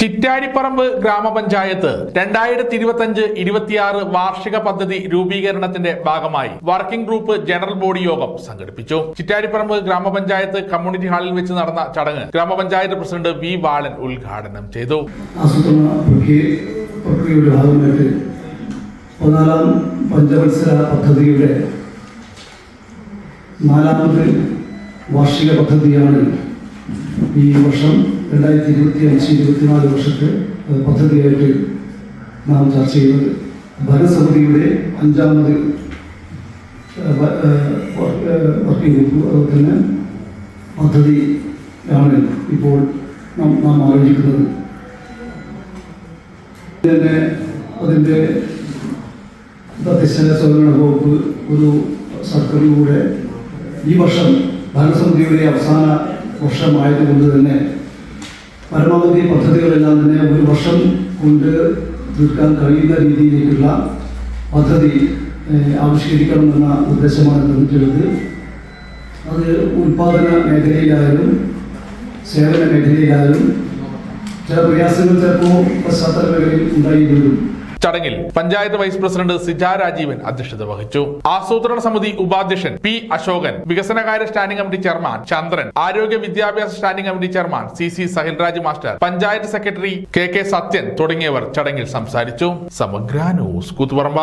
ചിറ്റാരിപ്പറമ്പ് ഗ്രാമപഞ്ചായത്ത് 2025-26 വാർഷിക പദ്ധതി രൂപീകരണത്തിന്റെ ഭാഗമായി വർക്കിംഗ് ഗ്രൂപ്പ് ജനറൽ ബോഡി യോഗം സംഘടിപ്പിച്ചു. ചിറ്റാരിപ്പറമ്പ് ഗ്രാമപഞ്ചായത്ത് കമ്മ്യൂണിറ്റി ഹാളിൽ വെച്ച് നടന്ന ചടങ്ങ് ഗ്രാമപഞ്ചായത്ത് പ്രസിഡന്റ് വി വാളൻ ഉദ്ഘാടനം ചെയ്തു. പഞ്ചവത്സര പദ്ധതിയുടെ 4ാമത് വാർഷിക പദ്ധതിയാണ് ഈ വർഷം 2025-24 വർഷത്തെ പദ്ധതിയായിട്ട് നാം ചർച്ച ചെയ്യുന്നത്. ഭരണസമിതിയുടെ 5ാമത് വർക്കിംഗ് ഗ്രൂപ്പ് അതുപോലെ തന്നെ പദ്ധതിയാണ് ഇപ്പോൾ നാം ആലോചിക്കുന്നത്. തന്നെ അതിൻ്റെ തദ്ദേശ സ്വയംഭരണ വകുപ്പ് ഒരു സർക്കിളിലൂടെ ഈ വർഷം ഭരണസമിതിയുടെ അവസാന വർഷമായതുകൊണ്ട് തന്നെ പരമാവധി പദ്ധതികളെല്ലാം തന്നെ ഒരു വർഷം കൊണ്ട് തീർക്കാൻ കഴിയുന്ന രീതിയിലേക്കുള്ള പദ്ധതി ആവിഷ്കരിക്കണമെന്ന നിർദ്ദേശമാണ് തന്നിട്ടുള്ളത്. അത് ഉൽപാദന മേഖലയിലായാലും സേവന മേഖലയിലായാലും ചില പ്രയാസങ്ങൾ ചിലപ്പോൾ പശ്ചാത്തല മേഖലയിൽ ഉണ്ടായിരുന്നു. ചടങ്ങിൽ പഞ്ചായത്ത് വൈസ് പ്രസിഡന്റ് സിജ രാജീവൻ അധ്യക്ഷത വഹിച്ചു. ആസൂത്രണ സമിതി ഉപാധ്യക്ഷൻ പി അശോകൻ, വികസനകാര്യ സ്റ്റാൻഡിംഗ് കമ്മിറ്റി ചെയർമാൻ ചന്ദ്രൻ, ആരോഗ്യ വിദ്യാഭ്യാസ standing committee chairman CC Sahilraj master, panchayat secretary KK Sathyan തുടങ്ങിയവർ ചടങ്ങിൽ സംസാരിച്ചു. സമഗ്ര ന്യൂസ് കൂത്തുപറമ്പ.